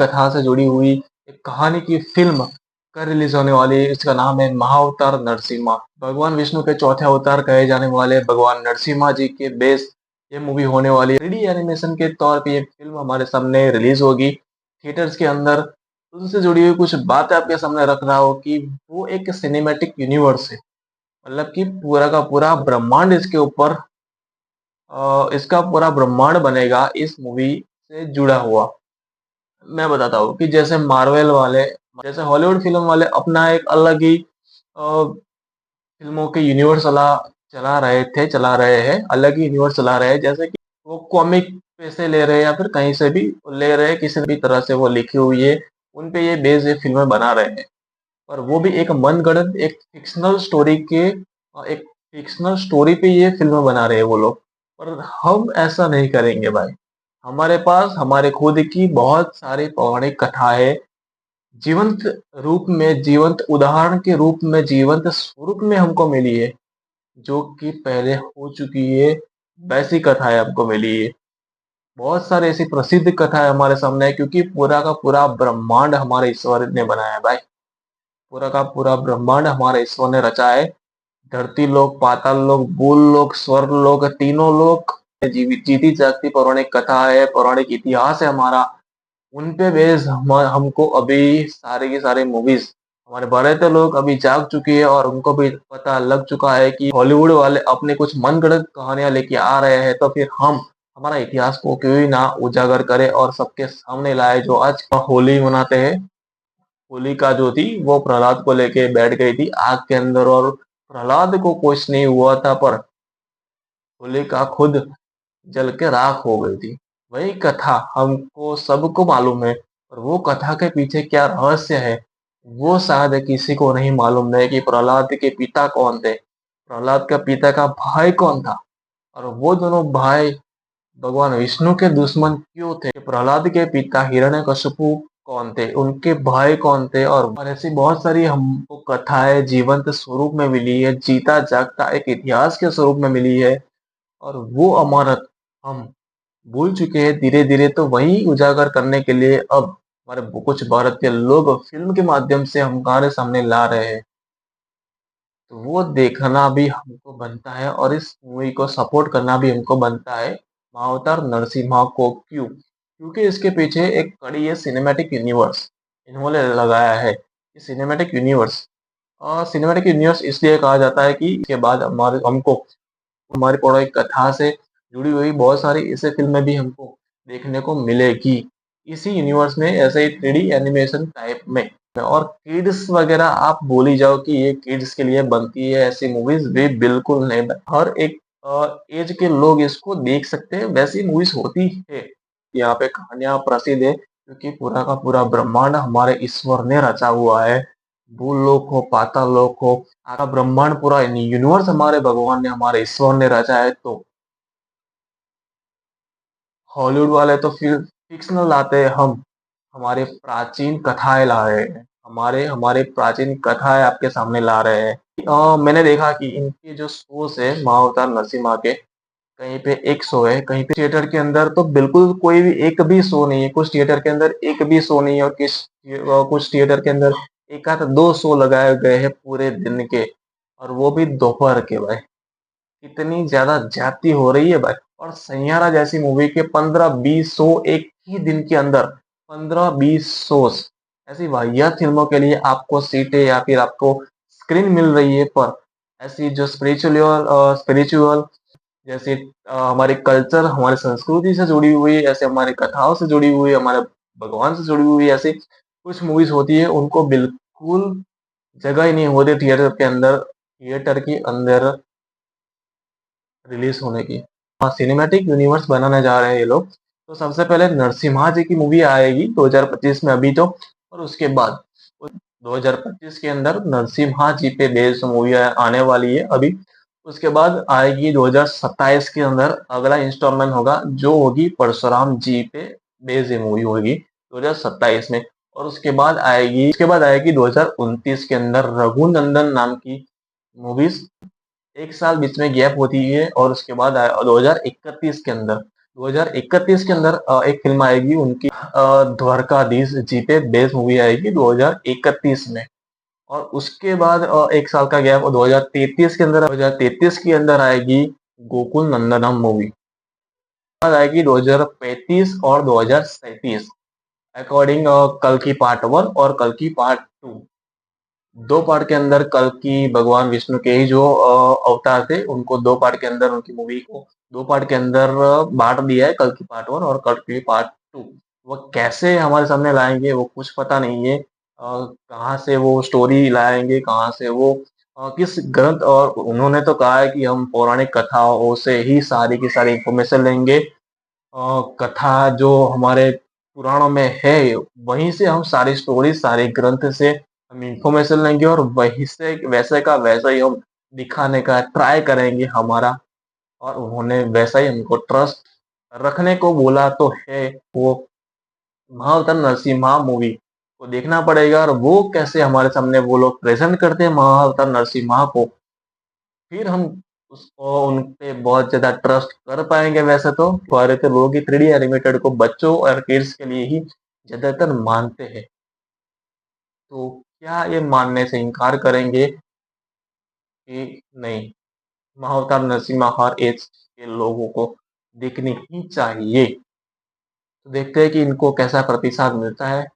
कथा से जुड़ी हुई एक कहानी की फ़िल्म कल रिलीज़ होने वाली है। इसका नाम है महाअवतार नरसिम्हा। भगवान विष्णु के चौथे अवतार कहे जाने वाले भगवान नरसिम्हा जी के बेस ये मूवी होने वाली है। 3D एनिमेशन के तौर पे ये फ़िल्म हमारे सामने रिलीज़ होगी थिएटर्स के अंदर। उनसे जुड़ी हुई कुछ बातें आपके सामने रख रहा हूँ कि वो एक सिनेमैटिक यूनिवर्स है। मतलब कि पूरा का पूरा ब्रह्मांड इसके ऊपर इसका पूरा ब्रह्मांड बनेगा इस मूवी से जुड़ा हुआ। मैं बताता हूँ कि जैसे मार्वल वाले, जैसे हॉलीवुड फ़िल्म वाले अपना एक अलग ही फ़िल्मों के यूनिवर्स चला रहे हैं, अलग ही यूनिवर्स चला रहे हैं। जैसे कि वो कॉमिक पैसे ले रहे हैं या फिर कहीं से भी ले रहे हैं, किसी भी तरह से वो लिखी हुई है, उन पे ये बेस्ड ये फ़िल्में बना रहे हैं। और वो भी एक मनगढ़ंत एक फ़िक्शनल स्टोरी पे ये फ़िल्में बना रहे हैं वो लोग। पर हम ऐसा नहीं करेंगे भाई। हमारे पास हमारे खुद की बहुत सारी पौराणिक कथाएँ जीवंत रूप में, जीवंत उदाहरण के रूप में, जीवंत स्वरूप में हमको मिली है, जो कि पहले हो चुकी है, वैसी कथाएँ हमको मिली है। बहुत सारी ऐसी प्रसिद्ध कथाएँ हमारे सामने है क्योंकि पूरा का पूरा ब्रह्मांड हमारे ईश्वर ने बनाया है भाई। पूरा का पूरा ब्रह्मांड हमारे ईश्वर ने रचा है। धरती लोक, पाताल लोक, भूल लोक, स्वर्ग लोक, तीनों लोक जीवित जीती जागती पौराणिक कथा है, पौराणिक इतिहास है हमारा। उन पे बेस्ड हमको अभी सारे के सारे मूवीज़ हमारे भारतीय लोग अभी जाग चुके हैं और उनको भी पता लग चुका है कि हॉलीवुड वाले अपने कुछ मनगढ़ंत कहानियाँ लेके आ रहे हैं, तो फिर हम हमारा इतिहास को क्यों ही ना उजागर करें और सबके सामने लाएँ। जो आज होली मनाते हैं, होलिका जो थी वो प्रहलाद को लेके बैठ गई थी आग के अंदर और प्रहलाद को कुछ नहीं हुआ था, पर होलिका खुद जल के राख हो गई थी। वही कथा हमको सबको मालूम है, और वो कथा के पीछे क्या रहस्य है, वो शायद किसी को नहीं मालूम है कि प्रहलाद के पिता कौन थे, प्रहलाद का पिता का भाई कौन था, और वो दोनों भाई भगवान विष्णु के दुश्मन क्यों थे? प्रहलाद के पिता हिरण्यकशिपु कौन थे? उनके भाई कौन थे? और ऐसी बहुत सारी हमको कथाएँ जीवंत स्वरूप में मिली है, जीता जागता एक इतिहास के स्वरूप में मिली है, और वो अमानत हम भूल चुके हैं धीरे-धीरे। तो वही उजागर करने के लिए अब हमारे कुछ भारतीय लोग फ़िल्म के माध्यम से हमारे सामने ला रहे हैं। तो वो देखना भी हमको बनता है और इस मूवी को सपोर्ट करना भी हमको बनता है, महाअवतार नरसिम्हा को। क्यों? क्योंकि इसके पीछे एक कड़ी है सिनेमैटिक यूनिवर्स, इन्होंने लगाया है। ये सिनेमैटिक यूनिवर्स इसलिए कहा जाता है कि इसके बाद हमारी पौराणिक कथा से जुड़ी हुई बहुत सारी ऐसे फ़िल्में भी हमको देखने को मिलेगी। इसी यूनिवर्स में ऐसे ही 3D एनिमेशन टाइप में। और किड्स वगैरह आप भूल ही जाओ कि ये किड्स के लिए बनती है, ऐसी मूवीज़ भी बिल्कुल नहीं हर एक ऐज के लोग इसको देख सकते हैं, वैसी मूवीज़ होती है। यहाँ पे कहानियाँ प्रसिद्ध है क्योंकि पूरा का पूरा ब्रह्मांड हमारे ईश्वर ने रचा हुआ है। भूलोक हो, पाताल लोक हो, आखा ब्रह्मांड पूरा यूनिवर्स हमारे भगवान ने, हमारे ईश्वर ने रचा है। तो हॉलीवुड वाले तो फिर फ़िक्शनल लाते हैं, हम हमारे प्राचीन कथाएँ ला रहे हैं। हमारे हमारे प्राचीन कथाएँ आपके सामने ला रहे हैं। मैंने देखा कि इनके जो शोज़ है महाअवतार नरसिम्हा के, कहीं पे 1 शो है, कहीं पे थिएटर के अंदर तो बिल्कुल कोई भी एक भी शो नहीं है। कुछ थिएटर के अंदर एक भी शो नहीं है और कुछ थिएटर के अंदर 1 आध 2 शो लगाए गए हैं पूरे दिन के, और वो भी दोपहर के भाई। इतनी ज़्यादा जाती हो रही है भाई। और सैयारा जैसी मूवी के 15-20 शो एक ही दिन के अंदर, 15-20 शोज़, ऐसी वाहियात फ़िल्मों के लिए आपको सीटें या फिर आपको स्क्रीन मिल रही है, पर ऐसी जो स्पिरिचुअल जैसे हमारे कल्चर, हमारी संस्कृति से जुड़ी हुई, ऐसे हमारी कथाओं से जुड़ी हुई, हमारे भगवान से जुड़ी हुई ऐसी कुछ मूवीज़ होती है, उनको बिल्कुल जगह ही नहीं होती थिएटर के अंदर रिलीज़ होने की। हाँ, सिनेमैटिक यूनिवर्स बनाने जा रहे हैं ये लोग। तो सबसे पहले नरसिम्हा जी की मूवी आएगी 2025 में अभी तो, और उसके बाद 2025 के अंदर नरसिम्हा जी पे बेस्ड मूवी आने वाली है अभी। उसके बाद आएगी 2027 के अंदर अगला इंस्टॉलमेंट होगा, जो होगी परशुराम जी पे बेस्ड ये मूवी होगी 2027 में। और उसके बाद आएगी 2029 के अंदर रघुनंदन नाम की मूवीज़। 1 साल बीच में गैप होती है और उसके बाद 2031 के अंदर 2031 के अंदर एक फ़िल्म आएगी उनकी द्वारकाधीश जी पे बेस्ड मूवी आएगी 2031 में। और उसके बाद 1 साल का गैप और 2033 के अंदर आएगी गोकुल नंदनम मूवी। बाद आएगी 2035 और 2037 अकॉर्डिंग कल्कि पार्ट 1 और कल्कि पार्ट 2। 2 पार्ट के अंदर कल्कि भगवान विष्णु के ही जो अवतार थे, उनको 2 पार्ट के अंदर उनकी मूवी को 2 पार्ट के अंदर बाँट दिया है, कल्कि पार्ट 1 और कल्कि पार्ट 2। वो कैसे हमारे सामने लाएँगे वो कुछ पता नहीं है। कहाँ से वो स्टोरी लाएँगे, कहाँ से वो किस ग्रंथ और उन्होंने तो कहा है कि हम पौराणिक कथाओं से ही सारी की सारी इन्फॉर्मेशन लेंगे। कथा जो हमारे पुराणों में है, वहीं से हम सारी स्टोरी, सारे ग्रंथ से हम इन्फॉर्मेशन लेंगे और वहीं से वैसे का वैसा ही हम दिखाने का ट्राई करेंगे हमारा। और उन्होंने वैसा ही हमको ट्रस्ट रखने को बोला तो है। वो महाअवतार नरसिम्हा मूवी को देखना पड़ेगा और वो कैसे हमारे सामने वो लोग प्रेज़ेंट करते हैं महाअवतार नरसिम्हा को, फिर हम उसको उन पे बहुत ज़्यादा ट्रस्ट कर पाएँगे वैसे तो। कह रहे थे लोग कि 3D एनिमेटेड को बच्चों और किड्स के लिए ही ज़्यादातर मानते हैं। तो क्या ये मानने से इनकार करेंगे कि नहीं, महाअवतार नरसिम्हा हर एज के लोगों को देखनी ही चाहिए। तो देखते हैं कि इनको कैसा प्रतिसाद मिलता है।